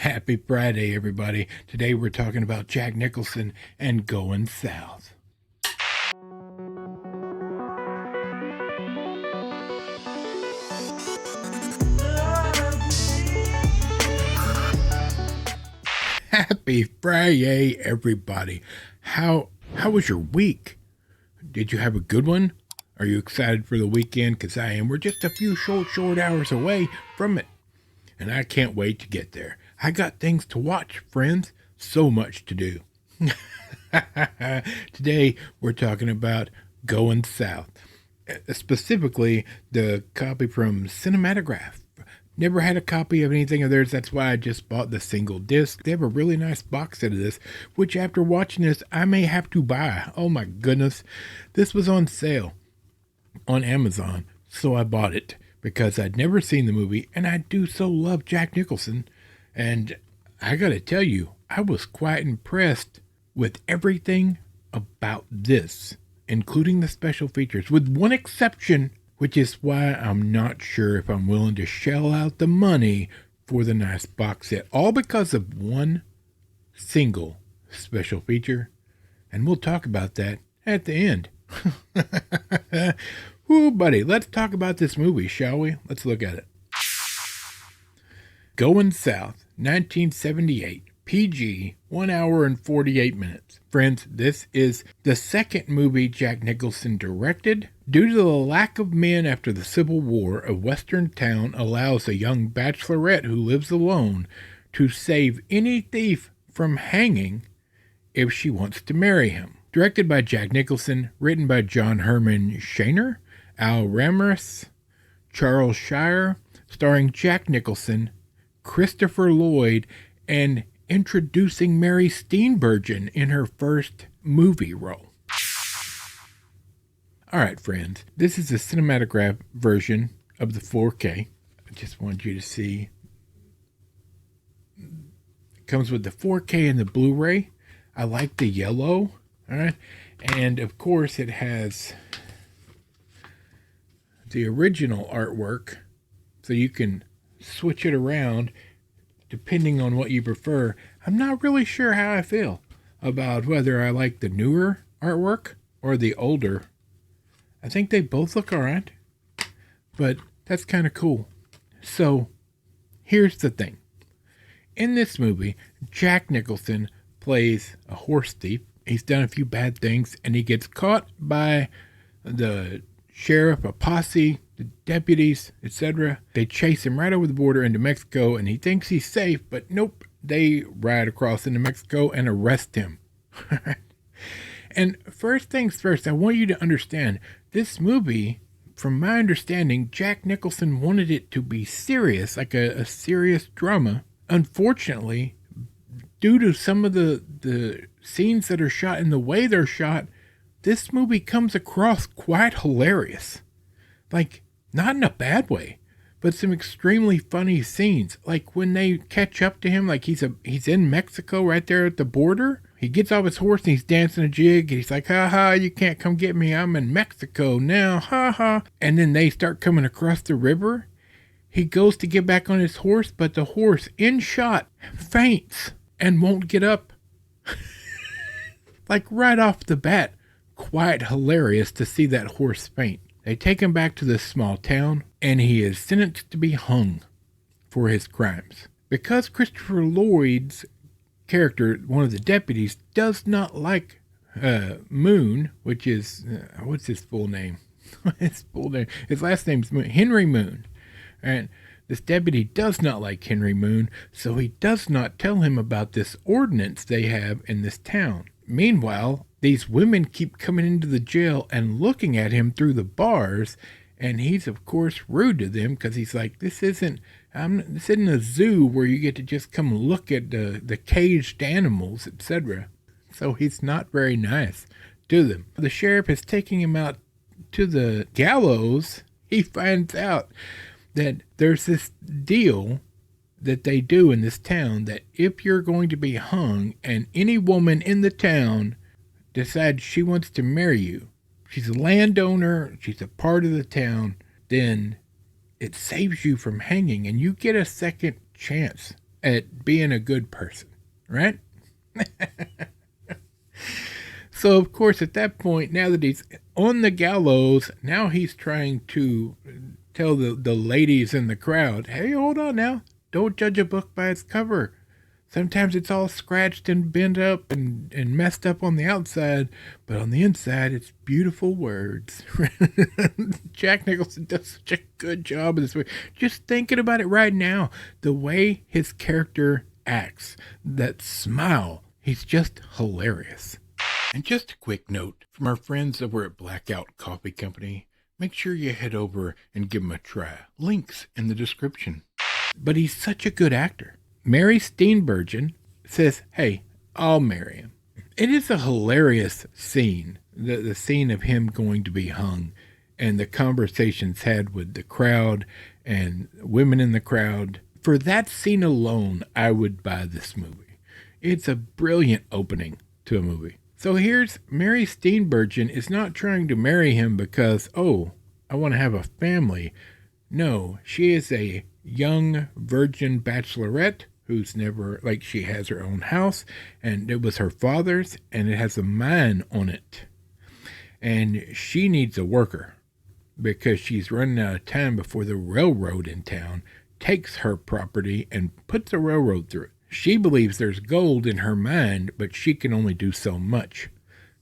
Happy Friday, everybody. Today we're talking about Jack Nicholson and going south. Happy Friday, everybody. How was your week? Did you have a good one? Are you excited for the weekend? Because I am. We're just a few short hours away from it. And I can't wait to get there. I got things to watch, friends. So much to do. Today, we're talking about Going South. Specifically, the copy from Cinématographe. Never had a copy of anything of theirs. That's why I just bought the single disc. They have a really nice box set of this, which after watching this, I may have to buy. Oh my goodness. This was on sale on Amazon, so I bought it because I'd never seen the movie, and I do so love Jack Nicholson. And I gotta tell you, I was quite impressed with everything about this, including the special features, with one exception, which is why I'm not sure if I'm willing to shell out the money for the nice box set, all because of one single special feature. And we'll talk about that at the end. Ooh, buddy, let's talk about this movie, shall we? Let's look at it. Going South, 1978, PG, 1 hour and 48 minutes. Friends, this is the second movie Jack Nicholson directed. Due to the lack of men after the Civil War, a western town allows a young bachelorette who lives alone to save any thief from hanging if she wants to marry him. Directed by Jack Nicholson, written by John Herman Shaner, Al Ramirez, Charles Shire, starring Jack Nicholson, Christopher Lloyd, and introducing Mary Steenburgen in her first movie role. Alright, friends, this is the Cinématographe version of the 4K. I just want you to see. It comes with the 4K and the Blu-ray. I like the yellow. Alright, and of course it has the original artwork, so you can switch it around depending on what you prefer. I'm not really sure how I feel about whether I like the newer artwork or the older. I think they both look alright, but that's kind of cool. So, here's the thing. In this movie, Jack Nicholson plays a horse thief. He's done a few bad things, and he gets caught by the sheriff, a posse, the deputies, etc. They chase him right over the border into Mexico, and he thinks he's safe, but nope. They ride across into Mexico and arrest him. And first things first, I want you to understand, this movie, from my understanding, Jack Nicholson wanted it to be serious, like a serious drama. Unfortunately, due to some of the scenes that are shot and the way they're shot, this movie comes across quite hilarious. Like, not in a bad way, but some extremely funny scenes. Like when they catch up to him, like he's in Mexico right there at the border. He gets off his horse and he's dancing a jig. He's like, ha ha, you can't come get me. I'm in Mexico now, ha ha. And then they start coming across the river. He goes to get back on his horse, but the horse, in shot, faints and won't get up. Like right off the bat. Quite hilarious to see that horse faint. They take him back to this small town, and he is sentenced to be hung for his crimes. Because Christopher Lloyd's character, one of the deputies, does not like Moon, which is, what's his full name? His last name's Moon, Henry Moon. And this deputy does not like Henry Moon, so he does not tell him about this ordinance they have in this town. Meanwhile, these women keep coming into the jail and looking at him through the bars, and he's of course rude to them because he's like, this isn't a zoo where you get to just come look at the caged animals, etc. So he's not very nice to them. The sheriff is taking him out to the gallows. He finds out that there's this deal that they do in this town that if you're going to be hung and any woman in the town decides she wants to marry you, she's a landowner, she's a part of the town, then it saves you from hanging and you get a second chance at being a good person, right? So, of course, at that point, now that he's on the gallows, now he's trying to tell the ladies in the crowd, hey, hold on now. Don't judge a book by its cover. Sometimes it's all scratched and bent up and messed up on the outside, but on the inside, it's beautiful words. Jack Nicholson does such a good job of this movie. Just thinking about it right now, the way his character acts, that smile, he's just hilarious. And just a quick note from our friends over at Blackout Coffee Company, make sure you head over and give him a try. Links in the description. But he's such a good actor. Mary Steenburgen says, hey, I'll marry him. It is a hilarious scene, the scene of him going to be hung and the conversations had with the crowd and women in the crowd. For that scene alone, I would buy this movie. It's a brilliant opening to a movie. So here's Mary Steenburgen is not trying to marry him because, oh, I want to have a family. No, she is a young virgin bachelorette who's never, like, she has her own house, and it was her father's, and it has a mine on it. And she needs a worker because she's running out of time before the railroad in town takes her property and puts a railroad through it. She believes there's gold in her mine, but she can only do so much.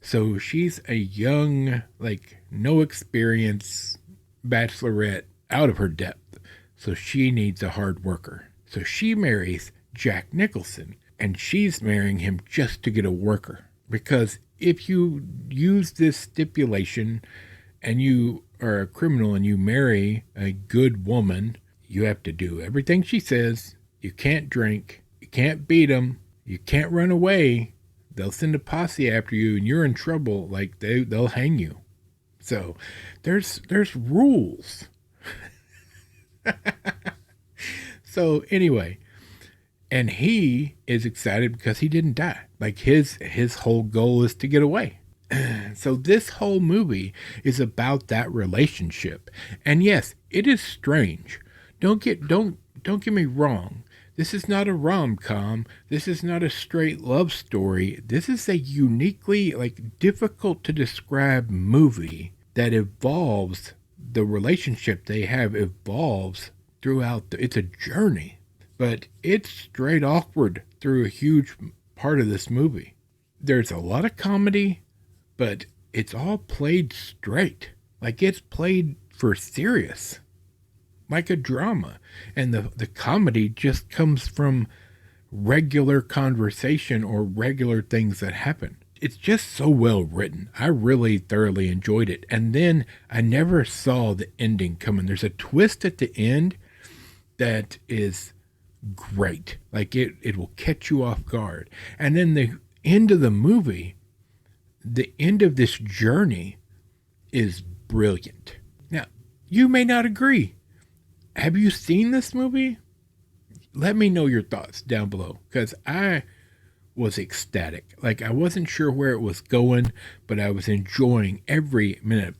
So she's a young, like, no experience bachelorette out of her depth. So she needs a hard worker. So she marries Jack Nicholson, and she's marrying him just to get a worker. Because if you use this stipulation and you are a criminal and you marry a good woman, you have to do everything she says. You can't drink. You can't beat them. You can't run away. They'll send a posse after you and you're in trouble. Like they'll hang you. So there's rules. So anyway, and he is excited because he didn't die. Like his whole goal is to get away. So this whole movie is about that relationship. And yes, it is strange. Don't get me wrong. This is not a rom-com. This is not a straight love story. This is a uniquely, like, difficult to describe movie that evolves. The relationship they have evolves throughout. It's a journey, but it's straight awkward through a huge part of this movie. There's a lot of comedy, but it's all played straight. Like it's played for serious. Like a drama. And the comedy just comes from regular conversation or regular things that happen. It's just so well written. I really thoroughly enjoyed it. And then I never saw the ending coming. There's a twist at the end that is great. Like it will catch you off guard. And then the end of the movie, the end of this journey is brilliant. Now, you may not agree. Have you seen this movie? Let me know your thoughts down below, because I was ecstatic. Like I wasn't sure where it was going, but I was enjoying every minute.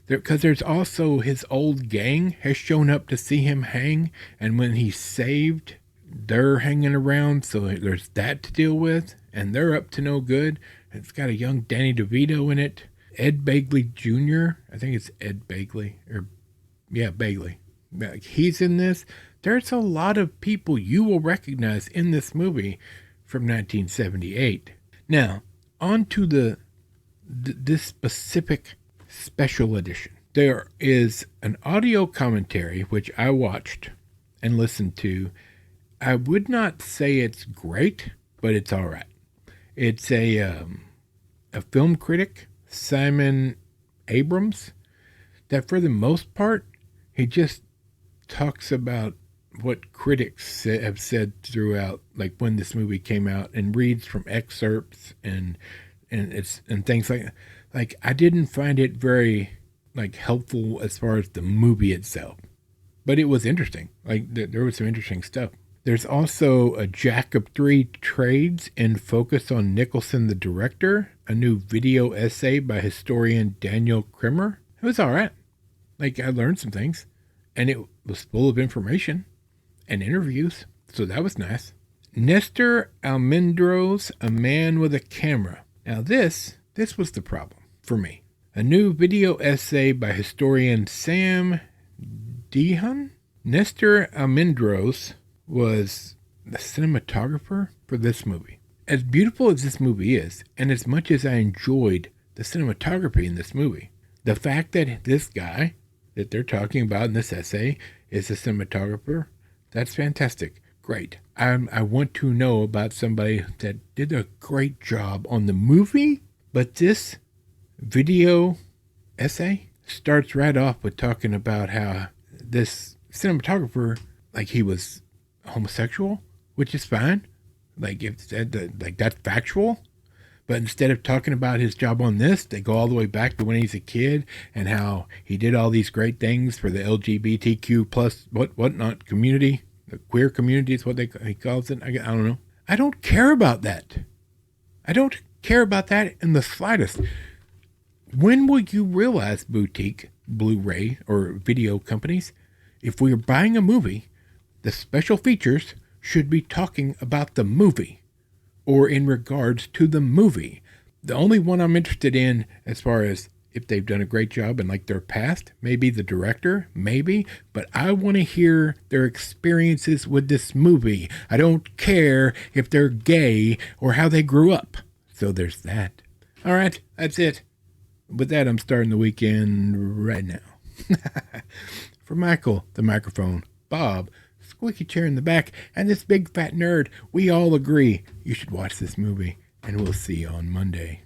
Because there's also his old gang has shown up to see him hang, and when he's saved, they're hanging around. So there's that to deal with, and they're up to no good. It's got a young Danny DeVito in it, Ed Begley Jr. I think it's Ed Begley, Begley. He's in this. There's a lot of people you will recognize in this movie from 1978. Now, on to this specific special edition. There is an audio commentary which I watched and listened to. I would not say it's great, but it's all right. It's a film critic, Simon Abrams, that for the most part, he just talks about what critics have said throughout, like when this movie came out, and reads from excerpts and things like that. Like I didn't find it very like helpful as far as the movie itself, but it was interesting. Like there was some interesting stuff. There's also a Jack of Three Trades in Focus on Nicholson the Director, a new video essay by historian Daniel Krimmer. It was all right. Like I learned some things, and it was full of information and interviews, so that was nice. Nestor Almendros, A Man with a Camera. Now this was the problem for me. A new video essay by historian Sam Dehan. Nestor Almendros was the cinematographer for this movie. As beautiful as this movie is, and as much as I enjoyed the cinematography in this movie, the fact that this guy that they're talking about in this essay is a cinematographer, that's fantastic. Great. I want to know about somebody that did a great job on the movie, but this video essay starts right off with talking about how this cinematographer, like, he was homosexual, which is fine. Like, if that's factual. But instead of talking about his job on this, they go all the way back to when he's a kid and how he did all these great things for the LGBTQ plus whatnot community. The queer community is what he calls it. I don't know. I don't care about that. I don't care about that in the slightest. When will you realize, boutique Blu-ray or video companies, if we are buying a movie, the special features should be talking about the movie or in regards to the movie? The only one I'm interested in as far as if they've done a great job in like their past, maybe the director, maybe, but I want to hear their experiences with this movie. I don't care if they're gay or how they grew up. So there's that. All right, that's it. With that, I'm starting the weekend right now. For Michael, the microphone, Bob, Squeaky Chair in the back, and this big fat nerd, we all agree you should watch this movie, and we'll see you on Monday.